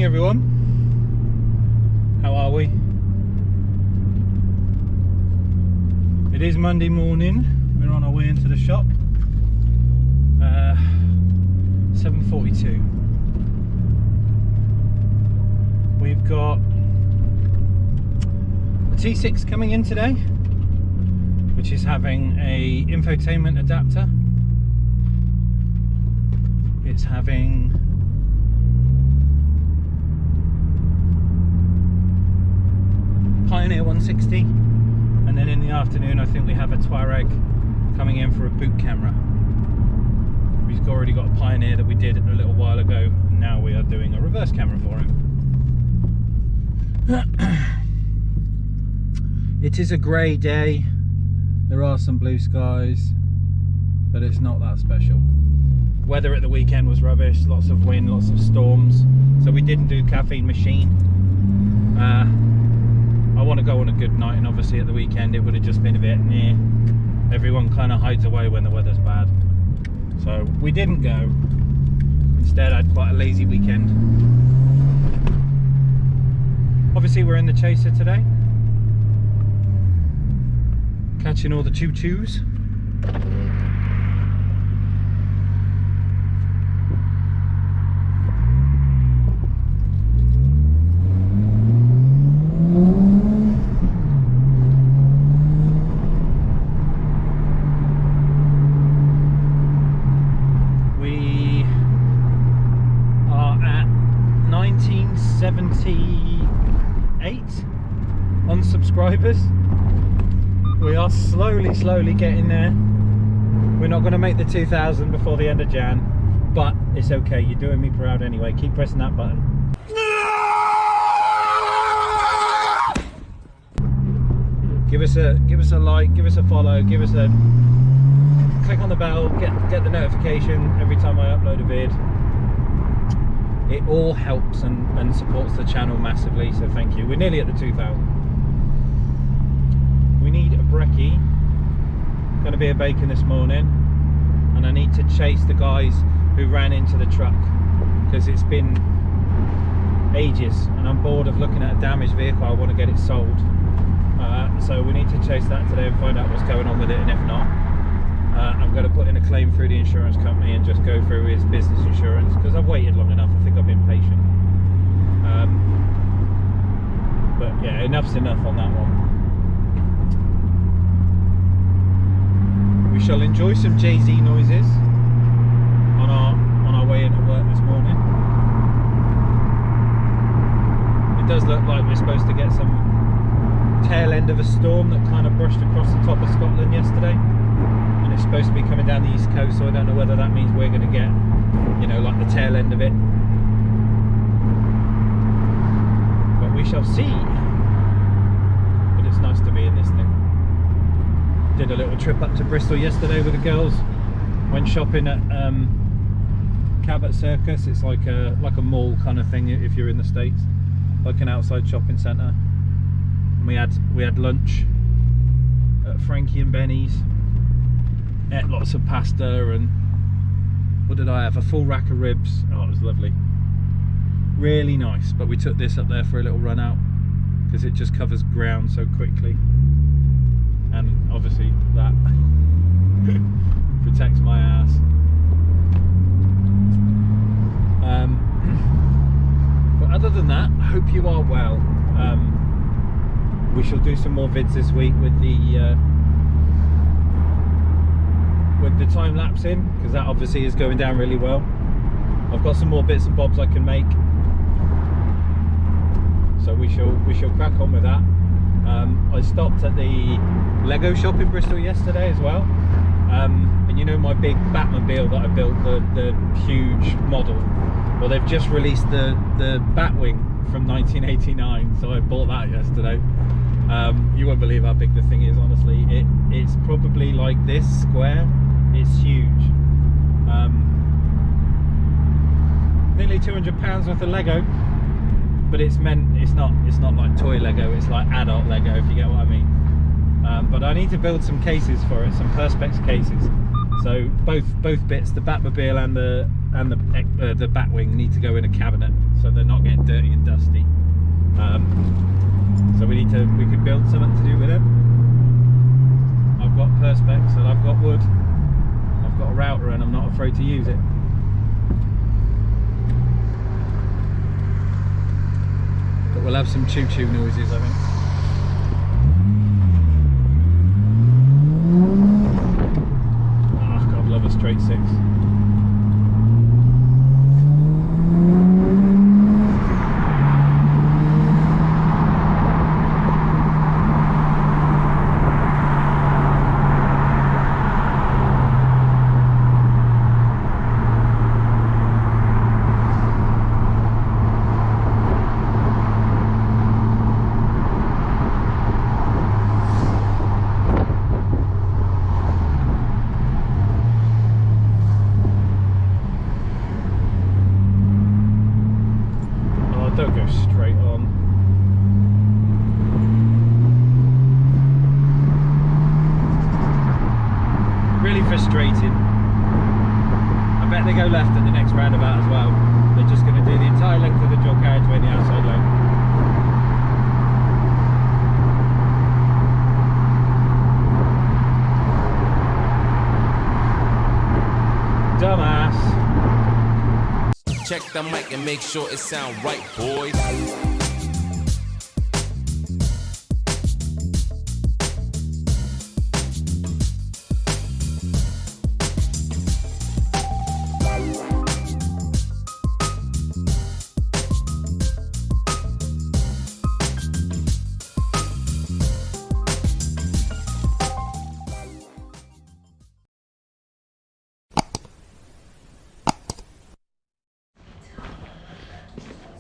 morning, everyone. How are we? It is Monday morning. We're on our way into the shop. 7:42. We've got a T6 coming in today, which is having a infotainment adapter. It's having Pioneer 160, and then in the afternoon I think we have a Touareg coming in for a boot camera. We've already got a Pioneer that we did a little while ago, and now we are doing a reverse camera for him. It is a grey day, there are some blue skies, but it's not that special. Weather at the weekend was rubbish, lots of wind, lots of storms, so we didn't do Caffeine Machine. I want to go on a good night, and obviously at the weekend it would have just been a bit near. Everyone kind of hides away when the weather's bad, so we didn't go. Instead I had quite a lazy weekend. Obviously we're in the Chaser today, catching all the choo-choos. We are at 1978 on subscribers. We are slowly getting there. We're not going to make the 2000 before the end of Jan, but it's okay. You're doing me proud anyway. Keep pressing that button. Give us a like, give us a follow, give us a click on the bell, get the notification every time I upload a vid. It all helps and supports the channel massively, so thank you. We're nearly at the 2000. We need a brekkie. Going to be a bacon this morning, and I need to chase the guys who ran into the truck because it's been ages and I'm bored of looking at a damaged vehicle. I want to get it sold, so we need to chase that today and find out what's going on with it, and if not, I'm going to put in a claim through the insurance company and just go through his business insurance because I've waited long enough. I think I've been patient, but yeah, enough's enough on that one. We shall enjoy some Jay-Z noises on our way into work this morning. It does look like we're supposed to get some tail end of a storm that kind of brushed across the top of Scotland yesterday, and it's supposed to be coming down the east coast, so I don't know whether that means we're going to get, you know, like the tail end of it, but we shall see. But it's nice to be in this thing. Did a little trip up to Bristol yesterday with the girls. Went shopping at Cabot Circus. It's like a mall kind of thing if you're in the States, like an outside shopping centre. And we had lunch at Frankie and Benny's. Ate lots of pasta, and what did I have? A full rack of ribs. Oh, it was lovely. Really nice. But we took this up there for a little run out because it just covers ground so quickly. And obviously that protects my ass. But other than that, I hope you are well. We shall do some more vids this week with the time lapse in, because that obviously is going down really well. I've got some more bits and bobs I can make, so we shall crack on with that. I stopped at the Lego shop in Bristol yesterday as well, and you know my big Batmobile that I built, the huge model, well, they've just released the Batwing from 1989, so I bought that yesterday. You won't believe how big the thing is, honestly. It's probably like this square. It's huge. Nearly £200 worth of Lego, but it's not like toy Lego, it's like adult Lego, if you get what I mean. But I need to build some cases for it, some Perspex cases. So both bits, the Batmobile and the Batwing, need to go in a cabinet, so they're not getting dirty and dusty. So we could build something to do with them. I've got perspex and I've got wood. I've got a router and I'm not afraid to use it. But we'll have some choo-choo noises, I think. Oh, God, love a straight six. Don't go straight on. Really frustrating. I bet they go left at the next roundabout as well. They're just going to do the entire length of the dual carriageway in the outside lane. Dumbass. Check the mic and make sure it sound right, boys.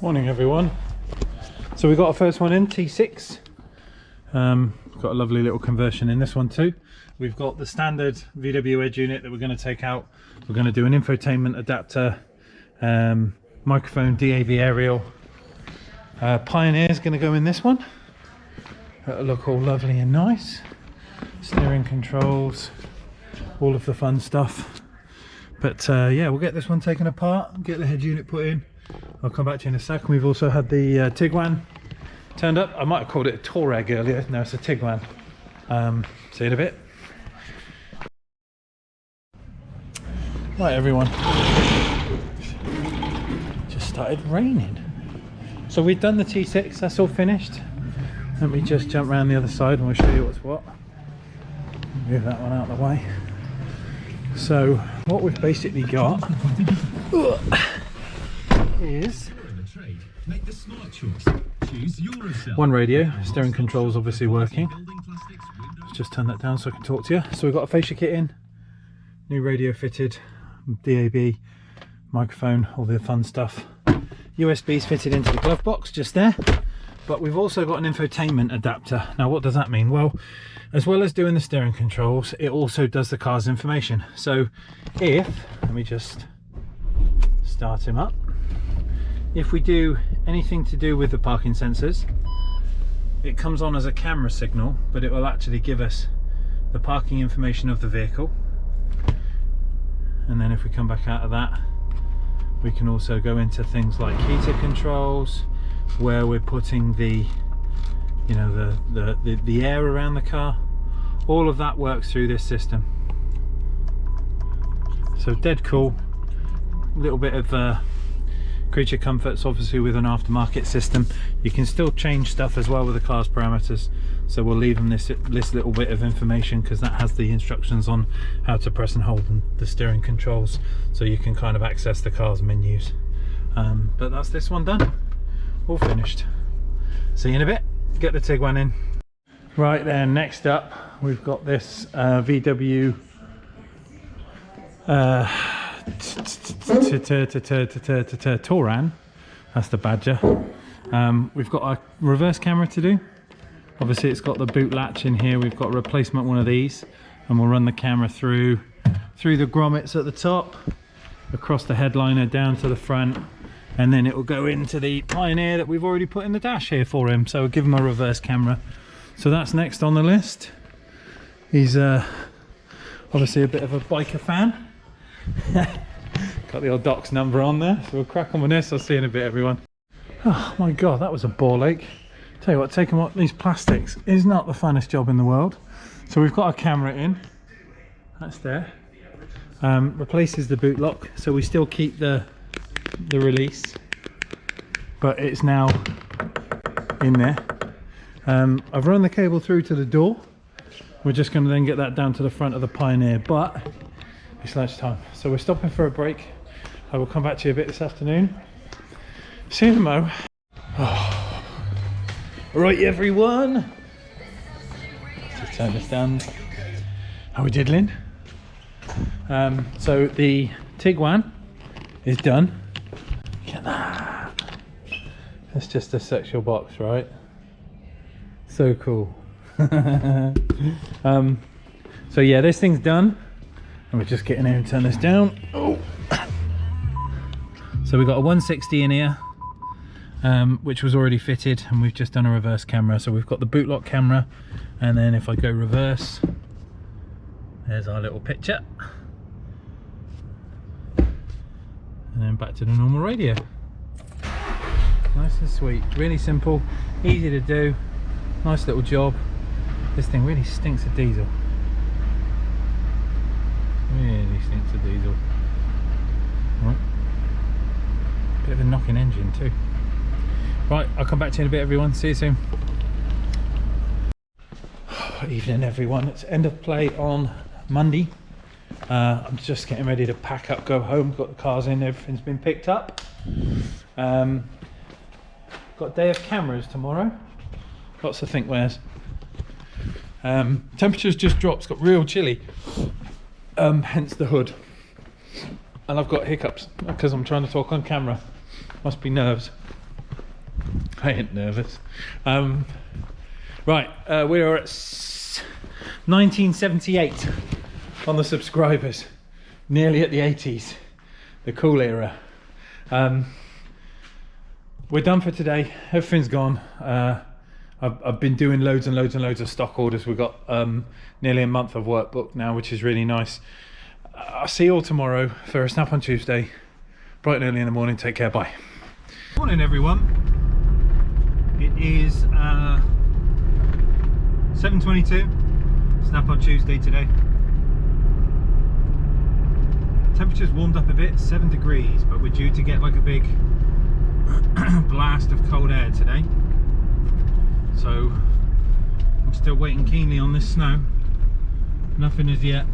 Morning everyone. So we got our first one in, T6. Got a lovely little conversion in this one too. We've got the standard VW Edge unit that we're going to take out. We're going to do an infotainment adapter, microphone, DAV aerial. Pioneer's going to go in this one. That'll look all lovely and nice. Steering controls, all of the fun stuff. But yeah, we'll get this one taken apart, get the head unit put in. I'll come back to you in a second. We've also had the Tiguan turned up. I might have called it a Touareg earlier. No, it's a Tiguan. See you in a bit. Right, everyone. Just started raining. So we've done the T6. That's all finished. Let me just jump around the other side and we'll show you what's what. Move that one out of the way. So what we've basically got is one radio. Steering controls obviously working. Let's just turn that down so I can talk to you. So we've got a fascia kit in, new radio fitted, DAB, microphone, all the fun stuff. USB's fitted into the glove box just there. But we've also got an infotainment adapter. Now what does that mean? Well, as well as doing the steering controls, it also does the car's information. So if, let me just start him up. If we do anything to do with the parking sensors, it comes on as a camera signal, but it will actually give us the parking information of the vehicle. And then if we come back out of that, we can also go into things like heater controls, where we're putting the, you know, the air around the car. All of that works through this system. So dead cool. A little bit of creature comforts, obviously with an aftermarket system. You can still change stuff as well with the car's parameters, so we'll leave them this little bit of information because that has the instructions on how to press and hold the steering controls, so you can kind of access the car's menus. But that's this one done, all finished. See you in a bit. Get the Tiguan in. Right then, next up we've got this VW Touran. That's the Badger. We've got a reverse camera to do. Obviously it's got the boot latch in here. We've got a replacement one of these, and we'll run the camera through the grommets at the top, across the headliner down to the front, and then it will go into the Pioneer that we've already put in the dash here for him. So we'll give him a reverse camera. So that's next on the list. He's Obviously a bit of a biker fan. Got the old Doc's number on there, so we'll crack on with this. I'll see you in a bit, everyone. Oh my god, that was a ball ache. Tell you what, taking out these plastics is not the funnest job in the world. So we've got a camera in. That's there. Replaces the boot lock, so we still keep the release, but it's now in there. I've run the cable through to the door. We're just going to then get that down to the front of the Pioneer, but it's lunchtime, so we're stopping for a break. I will come back to you a bit this afternoon. See you tomorrow. Oh. Right, everyone. Let's just turn this down. How are we diddling? So the Tiguan is done. Look at that. That's just a sexual box, right? So cool. So yeah, this thing's done, and we're just getting here and turn this down. Oh. So we've got a 160 in here, which was already fitted, and we've just done a reverse camera. So we've got the boot lock camera, and then if I go reverse, there's our little picture, and then back to the normal radio. Nice and sweet, really simple, easy to do, nice little job. This thing really stinks of diesel. Really stinks of diesel. Right. Bit of a knocking engine too. Right, I'll come back to you in a bit, everyone. See you soon. Evening, everyone. It's end of play on Monday. I'm just getting ready to pack up, go home. Got the cars in, everything's been picked up. Got a day of cameras tomorrow. Lots of thinkwares. Temperature's just dropped, it's got real chilly. Hence the hood. And I've got hiccups because I'm trying to talk on camera. Must be nerves. I ain't nervous. Right, we are at 1978 on the subscribers. Nearly at the 80s. The cool era. We're done for today. Everything's gone. I've been doing loads and loads and loads of stock orders. We've got nearly a month of work booked now, which is really nice. I'll see you all tomorrow for a Snap on Tuesday. Bright and early in the morning. Take care. Bye. Morning, everyone. It is 7:22. Snap on Tuesday today. Temperature's warmed up a bit, 7 degrees, but we're due to get like a big blast of cold air today. So I'm still waiting keenly on this snow. Nothing as yet.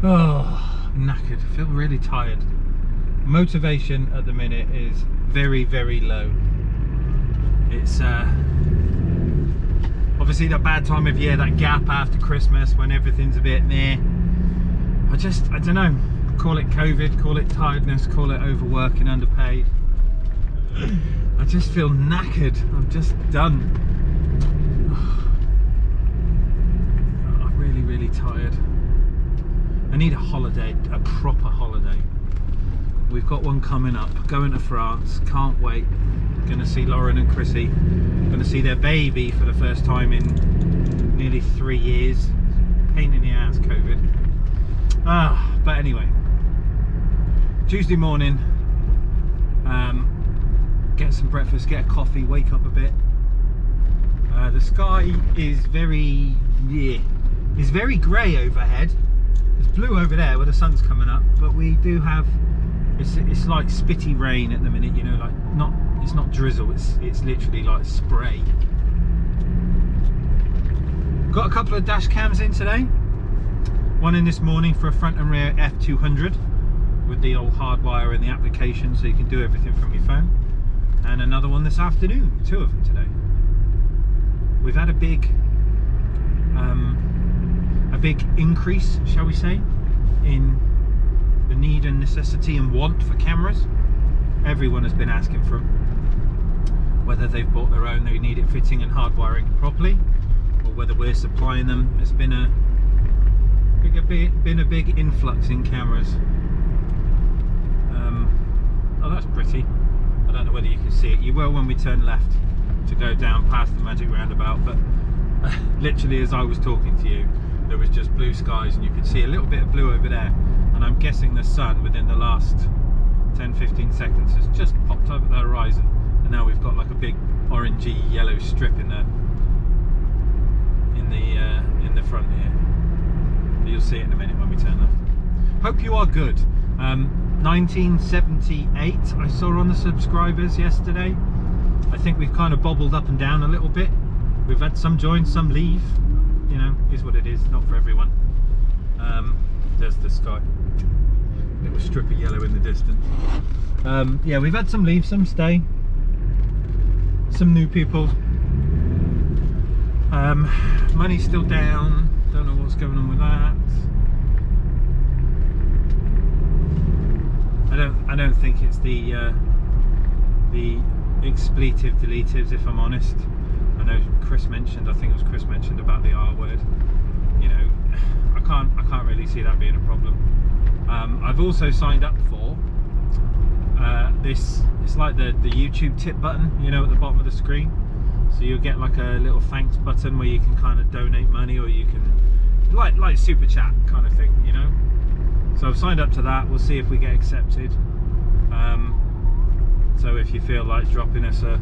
Oh, knackered. I feel really tired. Motivation at the minute is very, very low. It's obviously that bad time of year, that gap after Christmas when everything's a bit meh. I don't know. Call it COVID, call it tiredness, call it overworking, underpaid. I just feel knackered. I'm just done. I'm really, really tired. I need a holiday, a proper holiday. We've got one coming up, going to France, can't wait. Gonna see Lauren and Chrissy. Gonna see their baby for the first time in nearly 3 years. Pain in the ass, COVID. But anyway, Tuesday morning, get some breakfast, get a coffee, wake up a bit. The sky is very grey overhead. It's blue over there where the sun's coming up, but we do have, it's like spitty rain at the minute, you know, like it's not drizzle, it's literally like spray. Got a couple of dash cams in today. One in this morning for a front and rear F200 with the old hardwire in the application, so you can do everything from your phone. And another one this afternoon, 2 of them today. We've had a big increase, shall we say, in the need and necessity and want for cameras. Everyone has been asking for them. Whether they've bought their own, they need it fitting and hardwiring properly, or whether we're supplying them. It's been a big influx in cameras. Oh, that's pretty. I don't know whether you can see it. You will when we turn left to go down past the magic roundabout, but literally as I was talking to you, there was just blue skies, and you could see a little bit of blue over there, and I'm guessing the sun within the last 10-15 seconds has just popped up at the horizon, and now we've got like a big orangey yellow strip in the front here. You'll see it in a minute when we turn left. Hope you are good. 1978 I saw on the subscribers yesterday. I think we've kind of bobbled up and down a little bit. We've had some join, some leave. You know, is what it is, not for everyone. There's the sky. Little strip of yellow in the distance. Yeah, we've had some leave, some stay. Some new people. Money's still down. Don't know what's going on with that. I don't think it's the expletive deletives, if I'm honest. I know Chris mentioned, I think it was Chris mentioned about the R word. You know, I can't really see that being a problem. I've also signed up for this. It's like the YouTube tip button, you know, at the bottom of the screen. So you'll get like a little thanks button where you can kind of donate money, or you can like super chat kind of thing, you know. So I've signed up to that. We'll see if we get accepted. So if you feel like dropping us a,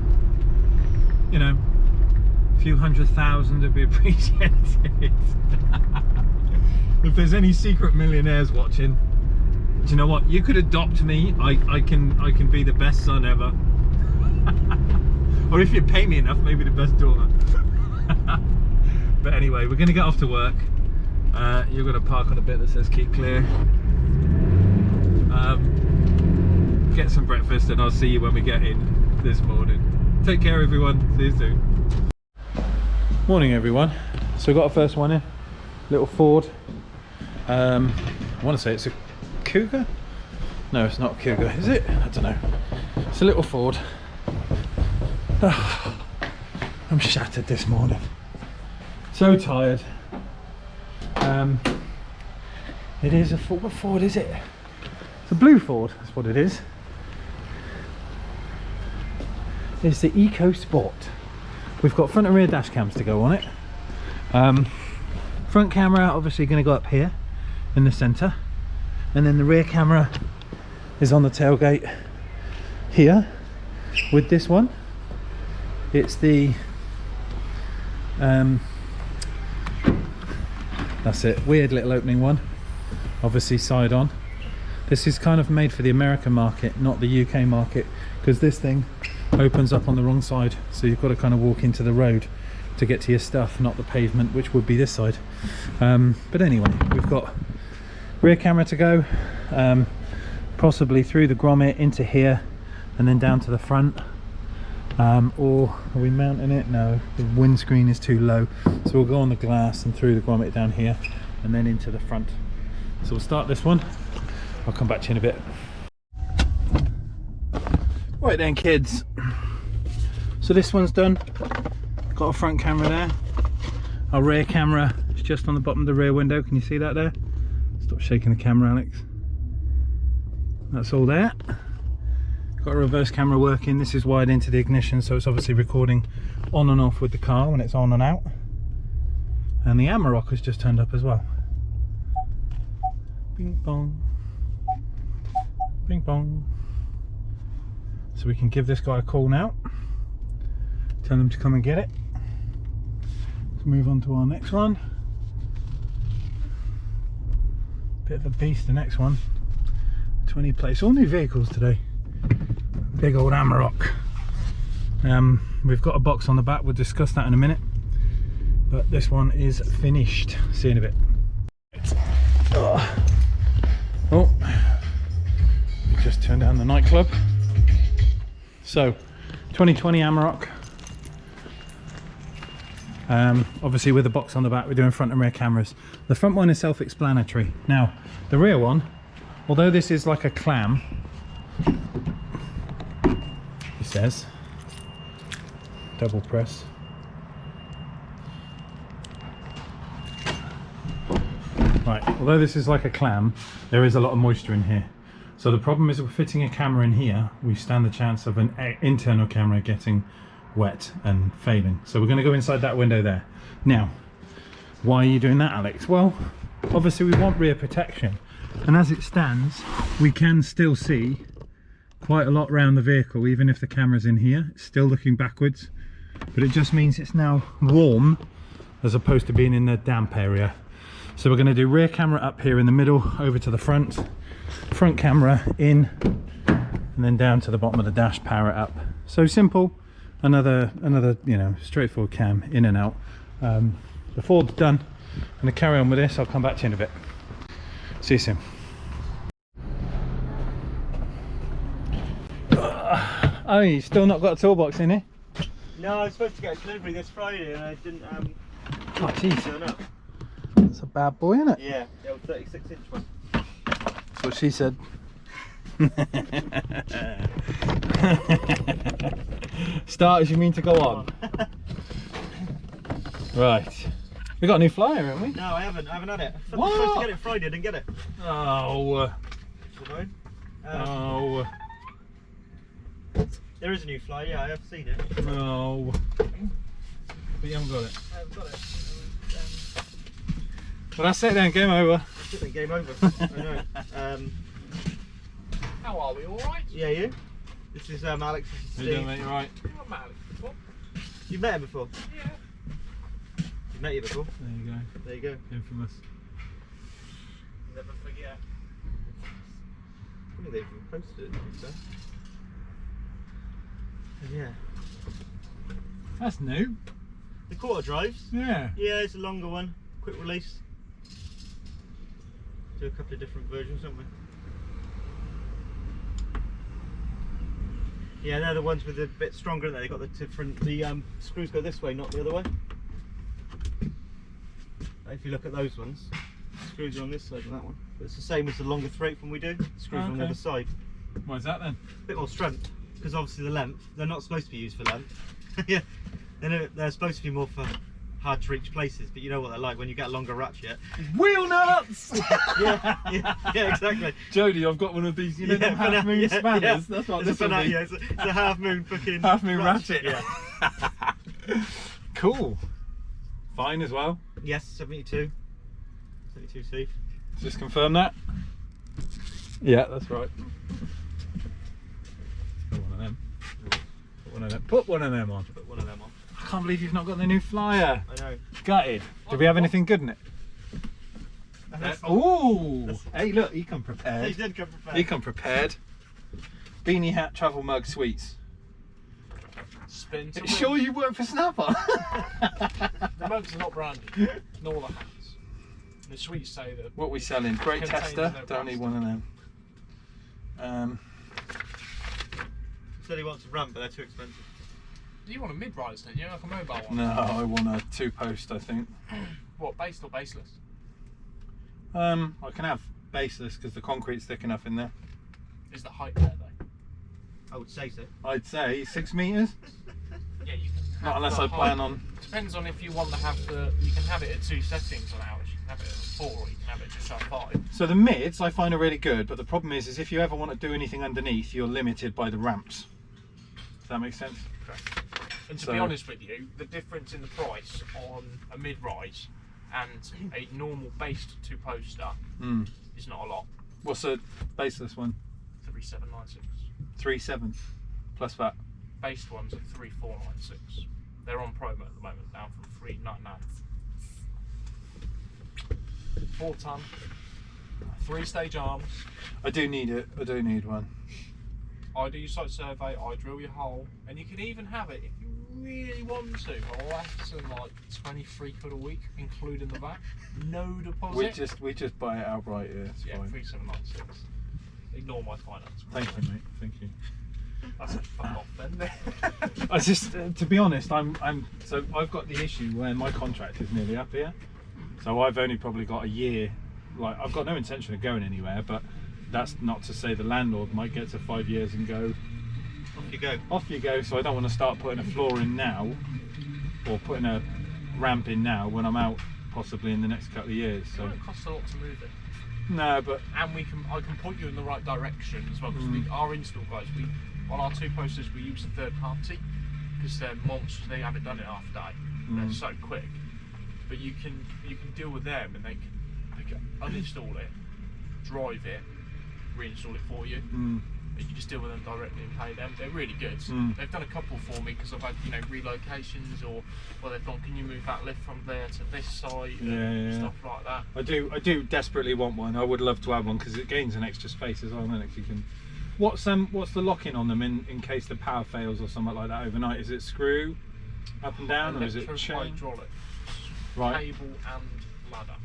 you know, few 100,000, it'd be appreciated. If there's any secret millionaires watching, do you know what? You could adopt me. I can be the best son ever. Or if you pay me enough, maybe the best daughter. But anyway, we're going to get off to work. You're going to park on a bit that says keep clear. Get some breakfast, and I'll see you when we get in this morning. Take care, everyone. See you soon. Morning, everyone. So we got our first one in. Little Ford. I want to say it's a Cougar. No, it's not a Cougar, is it? I don't know. It's a little Ford. Oh, I'm shattered this morning. So tired. It is a Ford. What Ford is it? It's a blue Ford. That's what it is. It's the EcoSport. We've got front and rear dash cams to go on it. Front camera obviously going to go up here in the centre, and then the rear camera is on the tailgate here with this one. It's the that's it, weird little opening one, obviously side on. This is kind of made for the American market, not the UK market, because this thing opens up on the wrong side, so you've got to kind of walk into the road to get to your stuff, not the pavement, which would be this side. But anyway, we've got rear camera to go, possibly through the grommet into here and then down to the front. Or are we mounting it? No, the windscreen is too low, so we'll go on the glass and through the grommet down here and then into the front. So we'll start this one. I'll come back to you in a bit. Right then, kids, so this one's done. Got a front camera there. Our rear camera is just on the bottom of the rear window. Can you see that there? Stop shaking the camera, Alex. That's all there. Got a reverse camera working. This is wired into the ignition, so it's obviously recording on and off with the car when it's on and out. And the Amarok has just turned up as well. Bing bong. Bing bong. So we can give this guy a call now. Tell him to come and get it. Let's move on to our next one. Bit of a beast, the next one. 20 plates, all new vehicles today. Big old Amarok. We've got a box on the back, we'll discuss that in a minute. But this one is finished. See you in a bit. Oh, we just turned down the nightclub. So, 2020 Amarok. Obviously with the box on the back, we're doing front and rear cameras. The front one is self-explanatory. Now, the rear one, although this is like a clam, it says, double press. Right, although this is like a clam, there is a lot of moisture in here. So the problem is, if we're fitting a camera in here, we stand the chance of an internal camera getting wet and failing. So we're going to go inside that window there. Now, Why are you doing that, Alex? Well, obviously we want rear protection, and as it stands we can still see quite a lot around the vehicle. Even if the camera's in here, it's still looking backwards, but it just means it's now warm as opposed to being in the damp area. So we're going to do rear camera up here in the middle, over to the front camera in, and then down to the bottom of the dash, power it up. So simple. Another you know, straightforward cam in and out. Before it's done, I'm going to carry on with this. I'll come back to you in a bit. See you soon. Oh, you still not got a toolbox in here? No, I was supposed to get a delivery this Friday and I didn't Oh jeez, turn up. that's a bad boy, isn't it? Yeah, the old 36-inch one. That's what she said. Start as you mean to go on. Right. We got a new flyer, haven't we? No, I haven't had it. I What? was supposed to get it Friday, I didn't get it. Oh. So, Oh. there is a new flyer, yeah, I have seen it. No. But you haven't got it. I haven't got it. Well, that's it then. Game over. That's it, game over. I know. How are we? All right? Yeah, you? This is Alex, this is How you doing, Steve. mate? You right? I've met Alex before. You've met him before? Yeah. You've met you before? There you go. There you go. Infamous. Never forget. I think they've posted it, so. Yeah. That's new. The quarter drives. Yeah. Yeah, it's a longer one. Quick release. Do a couple of different versions, don't we? Yeah, they're the ones with a bit stronger, aren't they? They got the different. The screws go this way, not the other way. If you look at those ones, the screws are on this side and that one. But it's the same as the longer throat one we do. The screws are on the Okay. other side. Why is that then? A bit more strength, because obviously the length. They're not supposed to be used for length. Yeah, they're supposed to be more for hard to reach places. But you know what they're like when you get a longer ratchet. Wheel nuts! yeah, exactly. Jody, I've got one of these, you know, them but half moon spanners. yeah. That's what It's this will a, be. yeah, it's a half moon fucking Half moon ratchet. Yeah. Cool. Fine as well. Yes, 72. 72 Steve. Just confirm that. Yeah, that's right. Put one of them. Put one of them. Put one of them on. Put one of them on. I can't believe you've not got the new flyer. I know. Gutted. Do we have anything good in it? That's- Oh, hey, look, he come He prepared. did come prepared. He come prepared. Beanie hat, travel mug, sweets. Spin. Sure you work for Snapper? The mugs are not branded, nor the hats. The sweets say that. What we selling? Brake Contains tester. no Don't need plastic. one of them. Said he wants a ramp, but they're too expensive. Do you want a mid-rise, don't you? Like a mobile one? No, I want a 2-post. I think. What, based or baseless? I can have baseless because the concrete's thick enough in there. Is the height there though? I would say so. I'd say 6 meters. Yeah, you can. Not have unless the I plan height. on. Depends on if you want to have the. You can have it at 2 settings on ours. You can have it at 4, or you can have it just at 5. So the mids I find are really good, but the problem is if you ever want to do anything underneath, you're limited by the ramps. Does that make sense? And to So- be honest with you, the difference in the price on a mid-rise and a normal based 2-poster Hmm. is not a lot. What's a baseless one? 3796. 3.7 plus that. Based ones are 3496. They're on promo at the moment, down from 399. 4-ton, 3-stage arms. I do need it. I do need one. I do your site survey, I drill your hole, and you can even have it if you really want to for less than like 23 quid a week, including the VAT. No deposit. We just buy it outright. Yeah, it's Yeah, fine. 3796. Ignore my finance. Thank you, mate. Thank you. That's a fuck off then. I just, to be honest, so I've got the issue where my contract is nearly up here, so I've only probably got a year. Like I've got no intention of going anywhere, but that's not to say the landlord might get to 5 years and go, Off you go. off you go. So I don't want to start putting a floor in now, or putting a ramp in now when I'm out, possibly in the next couple of years. It So won't cost a lot to move it. no, but And I can point you in the right direction as well, because our install guys, on our 2-posters we use a third party because they're monsters. They have it done in half a day. They're so quick. but you can deal with them, and they can pick it, uninstall it, drive it, reinstall it for you. But you just deal with them directly and pay them. They're really good. They've done a couple for me because I've had, you know, relocations, or they've gone, can you move that lift from there to this site, and stuff like that. I do desperately want one. I would love to have one because it gains an extra space as well. Then you can. What's the lock-in on them in case the power fails or something like that overnight? Is it screw up and down, or is it chain? Hydraulic, Right. cable and ladder.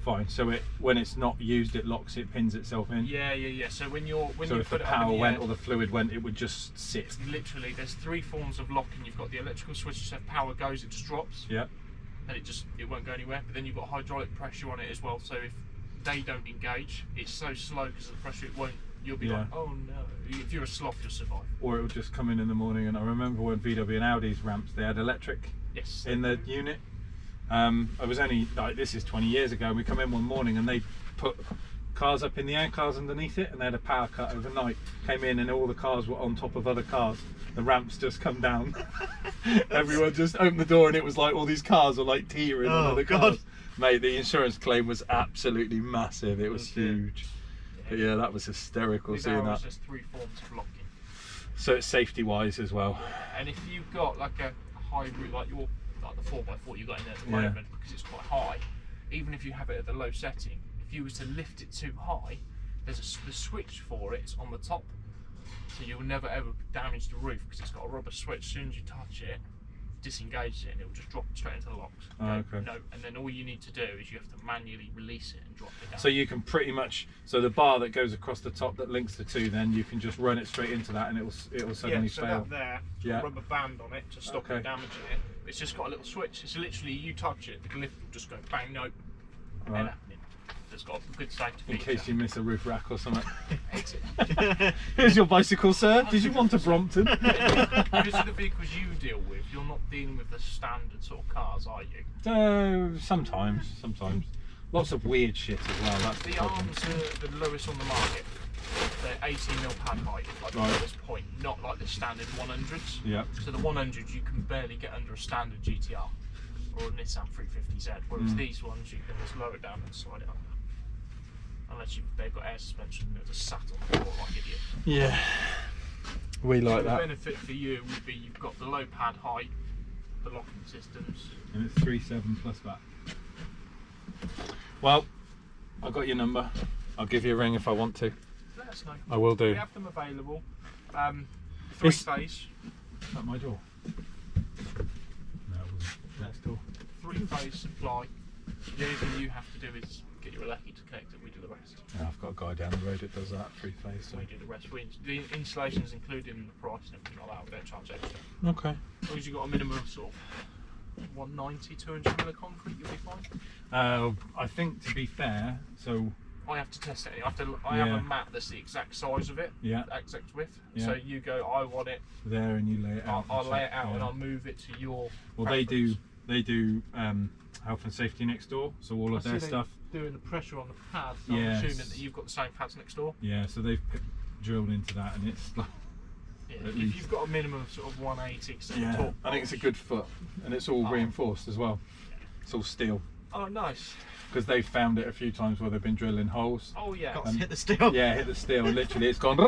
Fine. So when it's not used, it locks. It pins itself in. Yeah. So when you if put the it up power in the went air, or the fluid went, it would just sit. literally, there's 3 forms of locking. You've got the electrical switch, so if power goes, it just drops. Yeah. And it won't go anywhere. But then you've got hydraulic pressure on it as well. So if they don't engage, it's so slow because of the pressure, it won't. You'll be like, oh no. If you're a sloth, you'll survive. Or it would just come in the morning. And I remember when VW and Audi's ramps, they had electric Yes. in the unit. I was only like, this is 20 years ago. We come in one morning and they put cars up in the air, cars underneath it, and they had a power cut overnight. Came in and all the cars were on top of other cars. The ramps just come down. Everyone just opened the door and it was like all these cars were like teetering on other cars. Mate, the insurance claim was absolutely massive. It was huge. But yeah, that was hysterical seeing that. There's 3 forms of locking. So it's safety wise as well. And if you've got like a hybrid, like the 4x4 you got in there at the moment, because it's quite high, even if you have it at the low setting, if you was to lift it too high, there's the switch for it. It's on the top, so you'll never ever damage the roof because it's got a rubber switch. As soon as you touch it, disengage it, and it will just drop straight into the locks. Okay. No, and then all you need to do is you have to manually release it and drop it down. So you can pretty much, so the bar that goes across the top that links the two, then you can just run it straight into that and it will suddenly so fail. that there, a rubber band on it to stop you damaging it. It's just got a little switch. It's literally, you touch it, the lift will just go bang, no. Right. It's got a good safety In feature. case you miss a roof rack or something. Exit. Here's your bicycle, sir. Did you want a Brompton? Because of the vehicles you deal with, you're not dealing with the standard sort of cars, are you? Sometimes. Lots of weird shit as well. That's the The problem. arms are the lowest on the market. They're 18mm pad height, like the lowest point, not like the standard 100s. Yeah. So the 100s you can barely get under a standard GTR or a Nissan 350Z, whereas these ones you can just lower it down and slide it up. Unless they've got air suspension, they're just sat on the floor like idiots. Yeah. We like So that. the benefit for you would be you've got the low pad height, the locking systems. And it's 3.7 plus that. Well, I got your number. I'll give you a ring if I want to. Let us know. I will do. We have them available. 3-phase. Is that my door? No, it wasn't. Next door. 3-phase supply. The only thing you have to do is get your electric to connect it. We do the rest. Yeah, I've got a guy down the road that does that, 3-phase. So. We do the rest. The installation is included in the price and everything like that. We don't charge extra. Okay. As long as you've got a minimum of sort of 190, 200 mil of concrete, you'll be fine. I think, to be fair, so I have to test it. I have a map that's the exact size of it, exact width. Yeah. So you go, I want it. there and you lay it out. I'll lay it out and I'll move it to your. Well, preference. they do health and safety next door, so all of their stuff. Doing the pressure on the pads. So Yes. I'm assuming that you've got the same pads next door. Yeah, so they've drilled into that, and it's like. Yeah, At if least. you've got a minimum of sort of 180, so Yeah, top I think it's a good foot, and it's all reinforced as well. It's all steel, Oh, nice. because they've found it a few times where they've been drilling holes. Oh, yeah. Got to hit the steel. Yeah, hit the steel, and literally it's gone,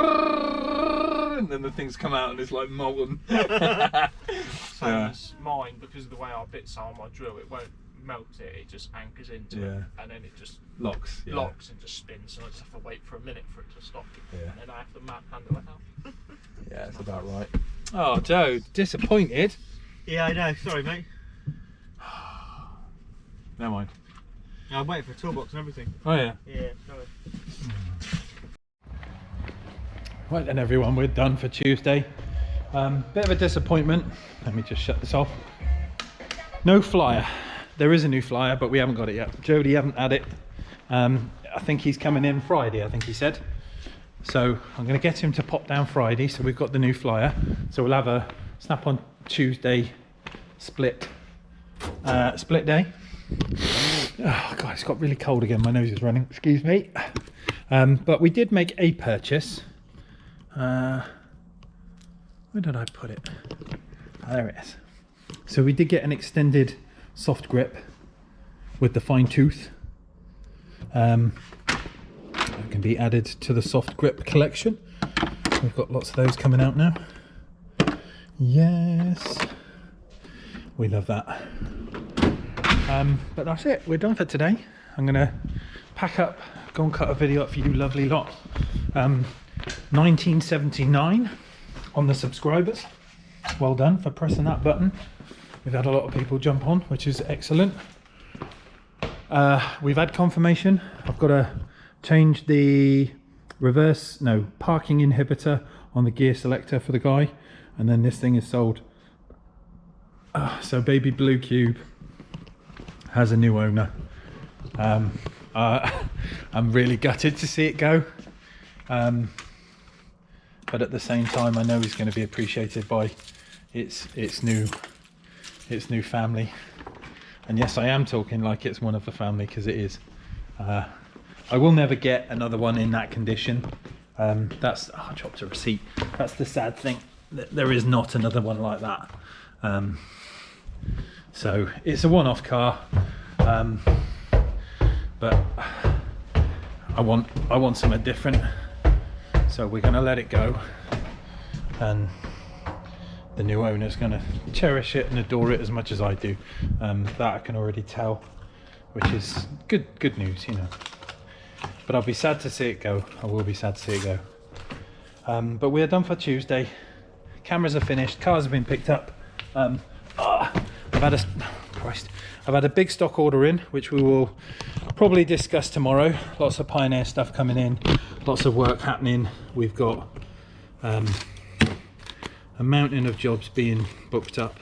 and then the thing's come out and it's like molten. Same Yeah. as mine, because of the way our bits are on my drill, it won't melt it, it just anchors into it, and then it just Locks. Yeah. locks and just spins, so I just have to wait for a minute for it to stop. Yeah. And then I have to handle it out. Yeah, that's about right. Oh, Joe, disappointed. Yeah, I know. Sorry, mate. Never mind. I'm waiting for a toolbox and everything. Oh yeah. Yeah, sorry. Right then, everyone, we're done for Tuesday. Bit of a disappointment. Let me just shut this off. No flyer. There is a new flyer, but we haven't got it yet. Jody haven't had it. I think he's coming in Friday, I think he said. So I'm going to get him to pop down Friday, so we've got the new flyer. So we'll have a Snap-on Tuesday split day. Oh God, it's got really cold again. My nose is running. Excuse me. But we did make a purchase. Where did I put it? Oh, there it is. So we did get an extended soft grip with the fine tooth. That can be added to the soft grip collection. We've got lots of those coming out now. Yes, we love that. But that's it, we're done for today. I'm gonna pack up, go and cut a video up for you lovely lot. 1979 on the subscribers. Well done for pressing that button. We've had a lot of people jump on, which is excellent. We've had confirmation. I've got to change the parking inhibitor on the gear selector for the guy, and then this thing is sold. So baby Blue Cube has a new owner. I'm really gutted to see it go, but at the same time I know he's going to be appreciated by its new family. And yes, I am talking like it's one of the family, because it is. I will never get another one in that condition. I dropped a receipt. That's the sad thing, that there is not another one like that. So it's a one-off car, but I want something different. So we're gonna let it go, and the new owner's gonna cherish it and adore it as much as I do. That I can already tell, which is good news, you know. But I'll be sad to see it go. I will be sad to see it go. But we're done for Tuesday. Cameras are finished. Cars have been picked up. I've had a big stock order in, which we will probably discuss tomorrow. Lots of Pioneer stuff coming in. Lots of work happening. We've got a mountain of jobs being booked up,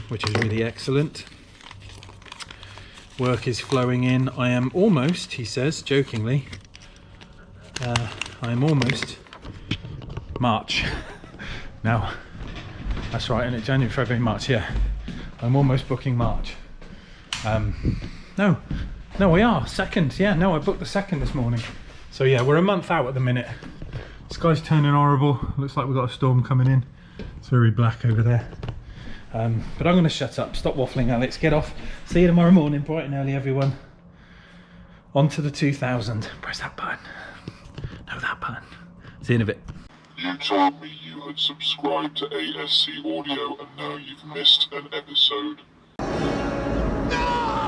which is really excellent. Work is flowing in. I am almost, he says jokingly, I am almost March. Now, that's right, isn't it? January, February, March, yeah. I'm almost booking March. No, we are, 2nd, yeah, no, I booked the 2nd this morning. So yeah, we're a month out at the minute. Sky's turning horrible. Looks like we've got a storm coming in. It's very black over there. But I'm going to shut up, stop waffling, Alex, get off. See you tomorrow morning, bright and early, everyone. On to the 2000. Press that button. No, that button. See you in a bit. You told me you had subscribed to ASC Audio and now you've missed an episode. No!